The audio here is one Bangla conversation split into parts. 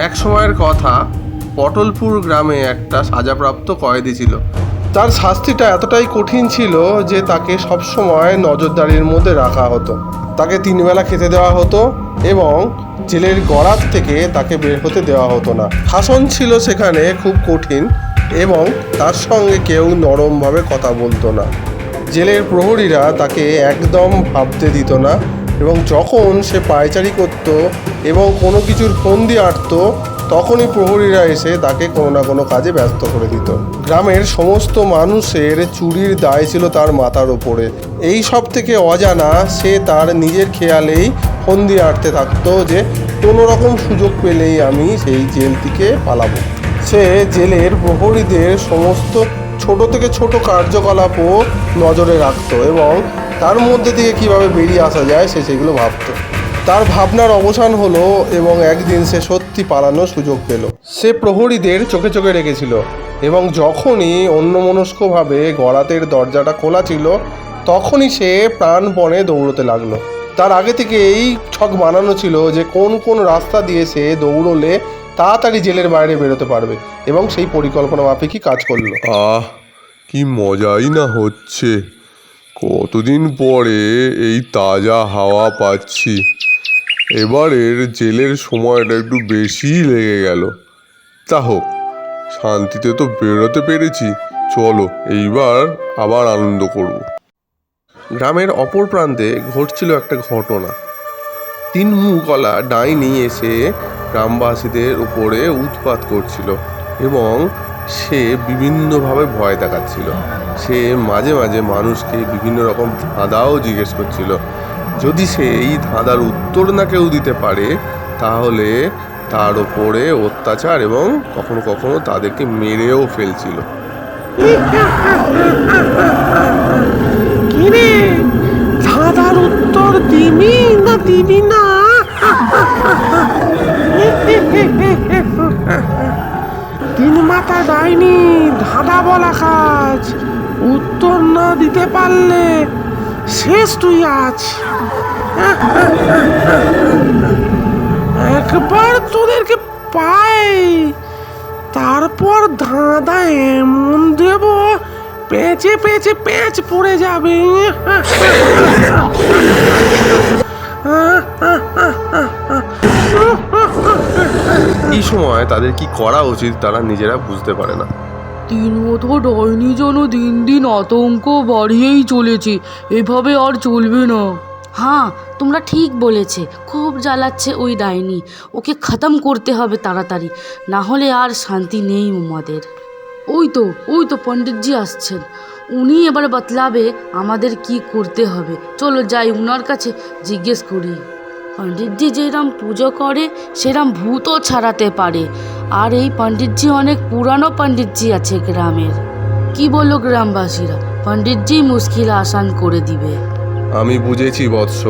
এক সময়ের কথা, পটলপুর গ্রামে একটা সাজাপ্রাপ্ত কয়েদি ছিল। তার শাস্তিটা এতটাই কঠিন ছিল যে তাকে সবসময় নজরদারির মধ্যে রাখা হতো। তাকে 3 বেলা খেতে দেওয়া হতো এবং জেলের গরাদ থেকে তাকে বের হতে দেওয়া হতো না। শাসন ছিল সেখানে খুব কঠিন এবং তার সঙ্গে কেউ নরমভাবে কথা বলতো না। জেলের প্রহরীরা তাকে একদম ভাবতে দিত না এবং যখন সে পায়চারি করত এবং কোনো কিছুর ফন্দি আঁটত, তখনই প্রহরীরা এসে তাকে কোনো না কোনো কাজে ব্যস্ত করে দিত। গ্রামের সমস্ত মানুষের চুরির দায় ছিল তার মাথার ওপরে। এই সব থেকে অজানা সে তার নিজের খেয়ালেই ফন্দি আঁটতে থাকতো যে কোনো রকম সুযোগ পেলেই আমি সেই জেল থেকে পালাবো। সে জেলের প্রহরীদের সমস্ত ছোট থেকে ছোট কার্যকলাপও নজরে রাখতো এবং তার মধ্যে থেকে কীভাবে বেরিয়ে আসা যায় সে সেগুলো ভাবতো। তার ভাবনার অবসান হলো এবং একদিন সে সত্যি পালানোর সুযোগ পেল। সে প্রহরীদের চোখে চোখে রেখেছিল এবং যখনই অন্যমনস্কভাবে গরাতের দরজাটা খোলা ছিল, তখনই সে প্রাণপণে দৌড়তে লাগলো। তার আগে থেকে এই ছক বানানো ছিল যে কোন কোন রাস্তা দিয়ে সে দৌড়লে তাড়াতাড়ি জেলের বাইরে বেরোতে পারবে এবং সেই পরিকল্পনা মাফিকই কাজ করলো। কি মজাই না হচ্ছে! কতদিন পরে এই তাজা হাওয়া পাচ্ছি। এবারের জেলের সময়টা একটু বেশিই লেগে গেল। তা হোক, শান্তিতে তো বেরোতে পেরেছি। চলো এইবার আবার আনন্দ করব। গ্রামের অপর প্রান্তে ঘটছিল একটা ঘটনা। 3 মুখওয়ালা ডাইনি এসে গ্রামবাসীদের উপরে উৎপাত করছিল এবং সে বিভিন্নভাবে ভয় দেখাচ্ছিল। সে মাঝে মাঝে মানুষকে বিভিন্ন রকম ধাঁধাও জিজ্ঞেস করছিল। যদি সে এই ধাঁধার উত্তর না কেউ দিতে পারে, তাহলে তার ওপরে অত্যাচার এবং কখনো কখনো তাদেরকে মেরেও ফেলছিল। কিরে, ধাঁধার উত্তর দিবি না দিবি না? 3 মাথা ডাইনি, ধাঁধা বলা কাজ। উত্তর না দিতে পারলে শেষ তুই আজ। একবার তোদেরকে পাই, তারপর ধাঁধা এমন দেব পেঁচে পেঁচে পেঁচ পড়ে যাবে। এই সময় তাদের কি করা উচিত তারা নিজেরা বুঝতে পারে না। 3 মাথা ডাইনি যেন দিন দিন আতঙ্ক বাড়িয়েই চলেছে। এভাবে আর চলবে না। হ্যাঁ, তোমরা ঠিক বলেছে। খুব জ্বালাচ্ছে ওই ডাইনি। ওকে খতম করতে হবে তাড়াতাড়ি, না হলে আর শান্তি নেই আমাদের। ওই তো পণ্ডিতজি আসছেন। উনি এবার বাতলাবে আমাদের কি করতে হবে। চলো যাই, উনার কাছে জিজ্ঞেস করি। পণ্ডিতজি যেরম পুজো করে সেরম ভূতও ছাড়াতে পারে। আর এই পণ্ডিতজি অনেক পুরানো পণ্ডিতজি আছে গ্রামের। কি বলো গ্রামবাসীরা? পণ্ডিতজি মুশকিল আসান করে দিবে। আমি বুঝেছি বৎস,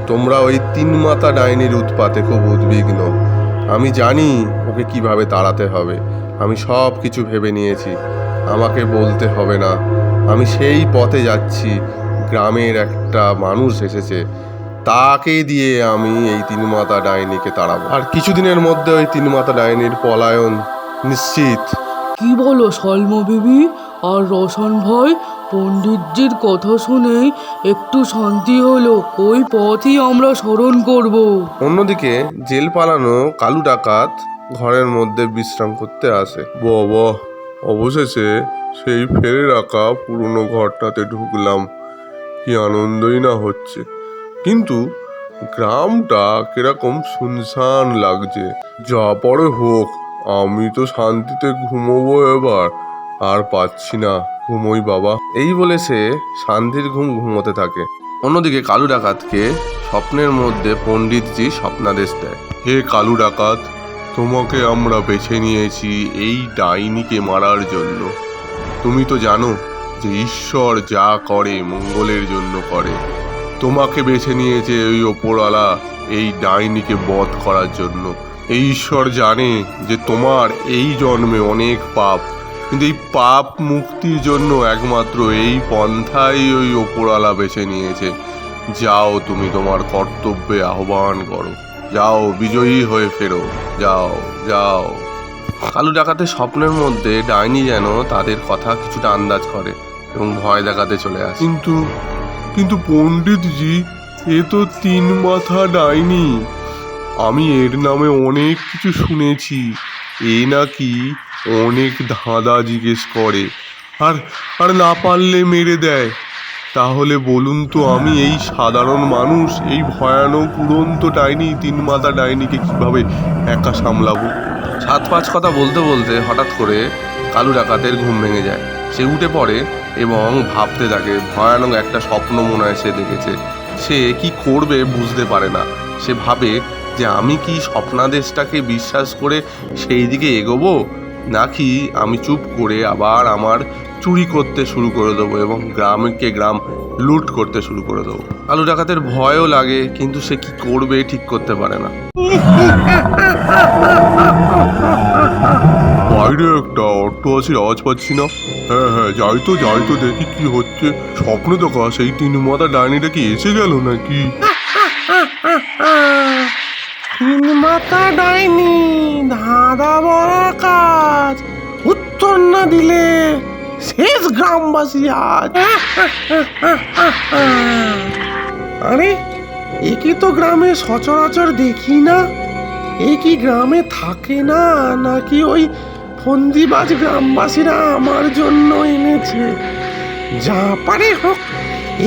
তোমরা ওই 3 মাথা ডাইনির উৎপাতে খুব উদ্বিগ্ন। আমি জানি ওকে কিভাবে তাড়াতে হবে। আমি সব কিছু ভেবে নিয়েছি। আমাকে বলতে হবে না, আমি সেই পথে যাচ্ছি। গ্রামের একটা মানুষ এসেছে, তাকে দিয়ে আমি এই 3 মাথা ডাইনিকে তাড়াবো। আর কিছুদিনের মধ্যে ওই 3 মাথা ডাইনির পলায়ন নিশ্চিত। কি বলো সালমা বিবি আর রোশন ভাই? পণ্ডিতজির কথা শুনেই একটু শান্তি হলো। ওই পথই আমরা স্মরণ করব। অন্যদিকে জেল পালানো কালু ডাকাত ঘরের মধ্যে বিশ্রাম করতে আসে। বাবা, অবশেষে সেই ফেলে রাখা পুরনো ঘরটাতে ঢুকলাম। কি আনন্দই না হচ্ছে! কিন্তু গ্রামটা কিরকম শুনশান লাগছে। যা পরে হোক, আমি তো শান্তিতে ঘুমোবো এবার। আর পাচ্ছি না, ঘুমোই বাবা। এই বলে সে শান্তির ঘুম ঘুমোতে থাকে। অন্যদিকে কালু ডাকাতকে স্বপ্নের মধ্যে পণ্ডিতজি স্বপ্নাদেশ দেয়। হে কালু ডাকাত, তোমাকে আমরা বেছে নিয়েছি এই ডাইনিকে মারার জন্য। তুমি তো জানো যে ঈশ্বর যা করে মঙ্গলের জন্য করে। তোমাকে বেছে নিয়েছে ওই ওপরওয়ালা এই ডাইনিকে বধ করার জন্য। এই ঈশ্বর জানে যে তোমার এই জন্মে অনেক পাপ, কিন্তু এই পাপ মুক্তির জন্য একমাত্র এই পন্থাই ওই ওপরওয়ালা বেছে নিয়েছে। যাও, তুমি তোমার কর্তব্যে আহ্বান করো। যাও, বিজয়ী হয়ে ফেরো, যাও যাও। কালু ডাকাতের স্বপ্নের মধ্যে ডাইনি যেন তাদের কথা কিছুটা আন্দাজ করে এবং ভয় দেখাতে চলে আসে। কিন্তু কিন্তু পণ্ডিতজি, এ তো 3 মাথা ডাইনি। আমি এর নামে অনেক কিছু শুনেছি। এ নাকি অনেক ধাঁধা জিজ্ঞেস করে, আর আর না পারলে মেরে দেয়। তাহলে বলুন তো, আমি এই সাধারণ মানুষ এই ভয়ানক উড়ন্ত ডাইনি 3 মাথা ডাইনিকে কিভাবে একা সামলাবো? 7-5 কথা বলতে বলতে হঠাৎ করে কালু ডাকাতের ঘুম ভেঙে যায়। সে উঠে পড়ে এবং ভাবতে থাকে। ভয়ানক একটা স্বপ্ন মনে হয় সে দেখেছে। সে কি করবে বুঝতে পারে না। সে ভাবে যে আমি কি স্বপ্নাদেশটাকে বিশ্বাস করে সেই দিকে এগোবো, নাকি আমি চুপ করে আবার আমার চুরি করতে শুরু করে দেবো এবং গ্রামকে গ্রাম লুট করতে শুরু করে দেবো। কালু ডাকাতের ভয়ও লাগে, কিন্তু সে কি করবে ঠিক করতে পারে না। বাইরে একটা অট্টহাসির আওয়াজ পাচ্ছি না? হ্যাঁ, যাই তো দেখি কি হচ্ছে। স্বপ্ন দেখা সেই 3 মাথা ডাইনিটা কি এসে গেল নাকি? 3 মাথা ডাইনি, ধাঁধা বড় কাজ, উত্তর না দিলে শেষ গ্রামবাসী আজ। আরে এ কি তো গ্রামে সচরাচর দেখি না। এ কি গ্রামে থাকে না, নাকি ওই ফন্দিবাজ গ্রামবাসীরা আমার জন্য এনেছে? যা পারে হোক,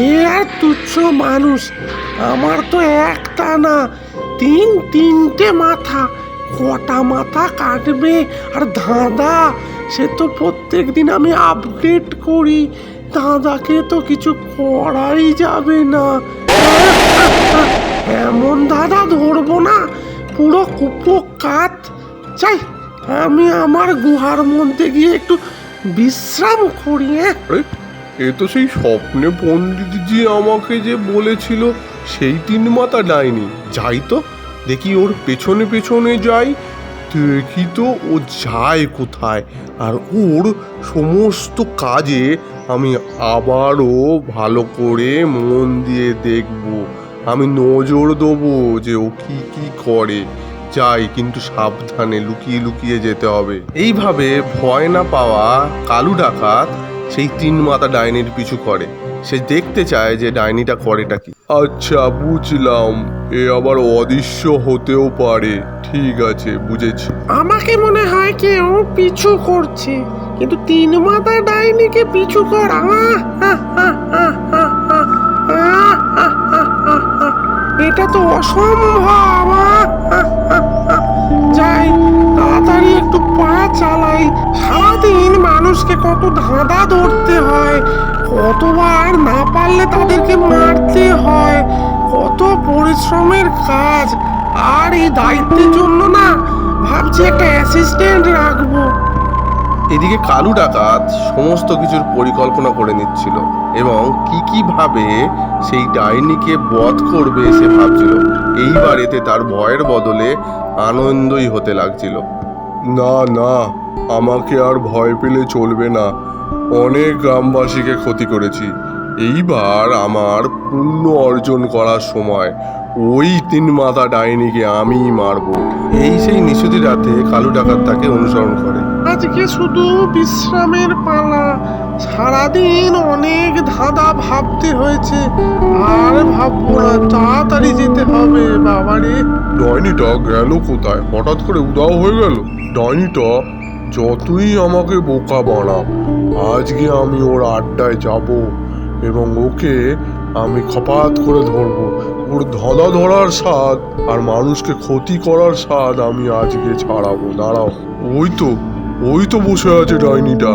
এ আর তুচ্ছ মানুষ। আমার তো একটা না, 3-3টে মাথা। কটা মাথা কাটবে আর ধাঁধা, সে তো প্রত্যেক দিন আমি আপডেট করি। ধাঁধাকে তো কিছু করাই যাবে না। এমন ধাঁধা ধরবো না, পুরো কুপোকাত। চাই আমি আমার গুহার মধ্যে গিয়ে একটু বিশ্রাম করি। আরে, এ তো সেই স্বপ্নে পণ্ডিতজি আমাকে যে বলেছিল সেই 3 মাথা ডাইনি। যাই তো দেখি, ওর পেছনে পেছনে যাই, দেখি তো ও যায় কোথায়। আর ওর সমস্ত কাজে আমি আবারও ভালো করে মন দিয়ে দেখব। আমি নজর দেবো যে ও কি কি করে। যাই, কিন্তু সাবধানে লুকিয়ে লুকিয়ে যেতে হবে। এইভাবে ভয় না পাওয়া কালু ডাকাত সেই 3 মাথা ডাইনির পিছু করে। সে দেখতে চায় যে ডাইনিটা করেটা কি। আচ্ছা, বুঝলাম, এ আবার অদৃশ্য হতেও পারে। ঠিক আছে, বুঝেছি। আমাকে মনে হয় কেউ পিছু করছে, কিন্তু 3 মাথা ডাইনিকে পিছু করা, এটা তো অসম্ভব। যাই, তাড়াতাড়ি একটু পা চালাই। সারাদিন মানুষকে কত ধাঁধা ধরতে হয়, কতবার না পারলে তাদেরকে মারতে হয়, কত পরিশ্রমের কাজ। আর এই দায়িত্বের জন্য না ভাবছি একটা অ্যাসিস্ট্যান্ট রাখবো। এদিকে কালু ডাকাত সমস্ত কিছুর পরিকল্পনা করে নিচ্ছিল এবং কি ভাবে সেই ডাইনিকে বধ করবে সে ভাবছিল। এইবার এতে তার ভয়ের বদলে আনন্দই হতে লাগছিল। না, আমাকে আর ভয় পেলে চলবে না। অনেক গ্রামবাসীকে ক্ষতি করেছি। এইবার আমার পুণ্য অর্জন করার সময়। ওই 3 মাথা ডাইনিকে আমিই মারবো। এই সেই নিশুতি রাতে কালু ডাকাত তাকে অনুসরণ করে। আজকে শুধু বিশ্রামের পালা। সারাদিন অনেক ধাঁধা ভাবতে হয়েছে, আর ভাববো না, তাড়াতাড়ি যেতে হবে। বাবারে, ডাইনিটা গেল কোথায়? হঠাৎ করে উধাও হয়ে গেল। ডাইনিটা যতই আমাকে বোকা বানাক, আজকে আমি ওর আড্ডায় যাব এবং ওকে আমি খপাত করে ধরবো। ওর ধাঁধা ধরার স্বাদ আর মানুষকে ক্ষতি করার স্বাদ আমি আজকে ছাড়াবো। দাঁড়াও, ওই তো বসে আছে ডাইনিটা।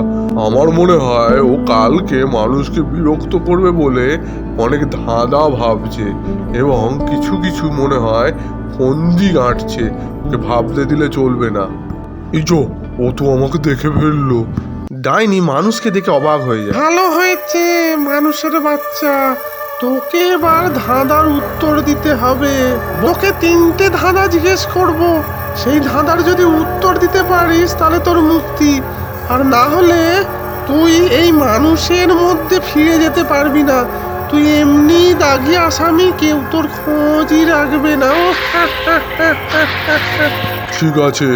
আমার মনে হয় ও কালকে মানুষকে বিরক্ত করবে বলে অনেক ধাঁধা ভাবছে এবং কিছু মনে হয় ফন্দি গাঁটছে। ওকে ভাবতে দিলে চলবে না। ও তো আমাকে দেখে ফেললো। ডাইনি মানুষকে দেখে অবাক হয়ে যায়। ভালো হয়েছে মানুষের বাচ্চা, তোকে এবার ধাঁধার উত্তর দিতে হবে। তোকে 3টে ধাঁধা জিজ্ঞেস করব, সেই ধাঁধার যদি উত্তর দিতে পারিস তাহলে তোর মুক্তি, আর না হলে তুই এই মানুষের মধ্যে ফিরে যেতে পারবি না। তুই এমনি দাগি আসামি, কেউ তোর খোঁজই রাখবে না। ঠিক আছে,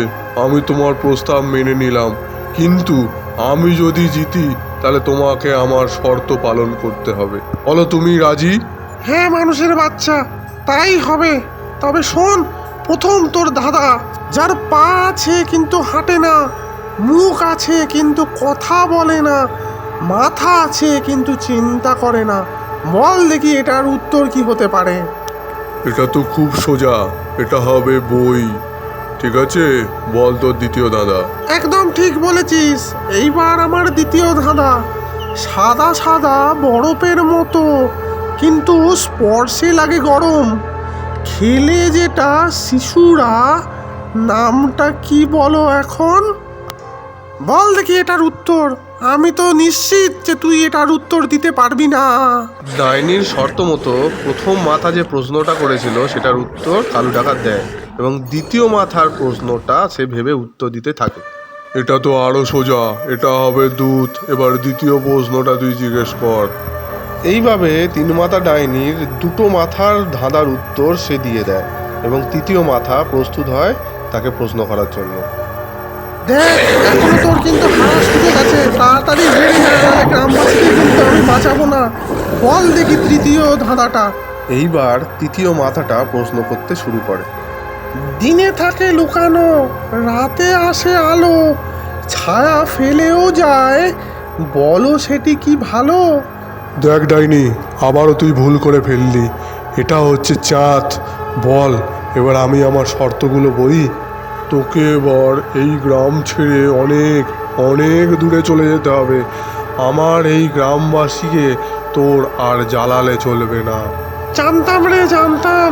আমি তোমার প্রস্তাব মেনে নিলাম, কিন্তু আমি যদি জিতি তাহলে তোমাকে আমার শর্ত পালন করতে হবে। বলো, তুমি রাজি? হ্যাঁ মানুষের বাচ্চা, তাই হবে। তবে শোন, প্রথম তোর দাদা, যার পা আছে কিন্তু হাঁটে না, মুখ আছে কিন্তু কথা বলে না, মাথা আছে কিন্তু চিন্তা করে না, বল দেখি এটার উত্তর কি হতে পারে? এটা তো খুব সোজা, এটা হবে বই। ঠিক আছে, বল তোর দ্বিতীয় দাদা। একদম ঠিক বলেছিস। এইবার আমার দ্বিতীয় ধাঁধা, সাদা সাদা বরফের মতো, কিন্তু স্পর্শে লাগে গরম, খেলে যেটা শিশুরা, নামটা কি বলো এখন? বল দেখি এটার উত্তর। আমি তো নিশ্চিত যে তুই এটার উত্তর দিতে পারবি না। ডাইনির শর্ত মতো প্রথম মাথা যে প্রশ্নটা করেছিল সেটার উত্তর কালু ডাকাত দেয়, এবং দ্বিতীয় মাথার প্রশ্নটা সে ভেবে উত্তর দিতে থাকে। এটা তো আরো সোজা, এটা হবে দুধ। এবার দ্বিতীয় প্রশ্নটা তুই জিজ্ঞেস কর। এইভাবে তিন মাথা ডাইনির দুটো মাথার ধাঁধার উত্তর সে দিয়ে দেয়, এবং তৃতীয় মাথা প্রস্তুত হয় তাকে প্রশ্ন করার জন্য। দেখ, এখনো তোর কিন্তু হারার সুযোগ আছে, তাড়াতাড়ি হেরে যা, নাহলে গ্রামবাসীকে কিন্তু আমি বাঁচাবো না। বল দেখি তৃতীয় ধাঁধাটা। এইবার তৃতীয় মাথাটা প্রশ্ন করতে শুরু করে। দিনে থাকে লুকানো, রাতে আসে আলো, ছায়া ফেলেও যায়, বলো সেটি কি ভালো? দেখ ডাইনি, আবারও তুই ভুল করে ফেললি। এটা হচ্ছে চাঁদ। বল, এবার আমি আমার শর্তগুলো বলি। তোকে এবার এই গ্রাম ছেড়ে অনেক অনেক দূরে চলে যেতে হবে। আমার এই গ্রামবাসীকে তোর আর জ্বালালে চলবে না। জানতাম রে, জানতাম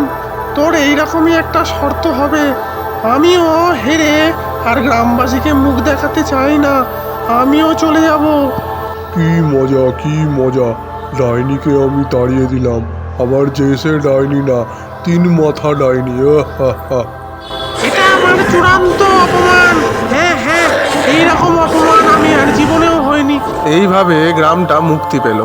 তোর এইরকমই একটা শর্ত হবে। আমিও হেরে আর গ্রামবাসীকে মুখ দেখাতে চাই না, আমিও চলে যাব। কি মজা, কি মজা! ডাইনিকে আমি তাড়িয়ে দিলাম, আবার যে সে ডাইনি না, তিন মাথা ডাইনি। এটা আমার চূড়ান্ত অপমান। হ্যাঁ হ্যাঁ, এইরকম অপমান আমি আর জীবনেও হয়নি। এইভাবে গ্রামটা মুক্তি পেল।